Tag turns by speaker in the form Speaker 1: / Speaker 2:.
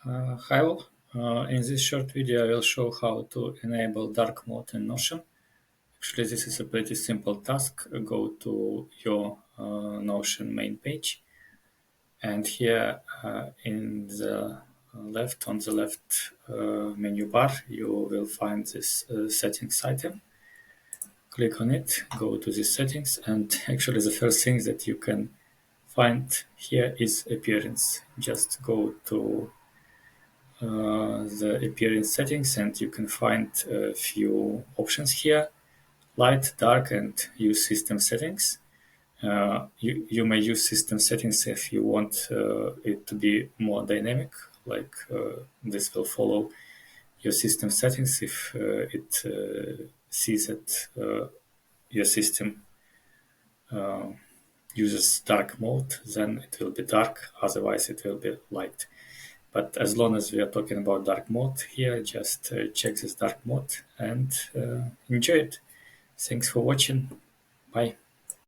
Speaker 1: Hi all. In this short video I will show how to enable dark mode in Notion. Actually this is a pretty simple task. Go to your Notion main page, and here in the on the left menu bar you will find this settings item. Click on it, go to the settings, and actually the first thing that you can find here is appearance. Just go to the appearance settings and you can find a few options here: light, dark, and use system settings. You may use system settings if you want it to be more dynamic, like this will follow your system settings. If it sees that your system uses dark mode, then it will be dark, otherwise it will be light. But as long as we are talking about dark mode here, just check this dark mode and enjoy it. Thanks for watching. Bye.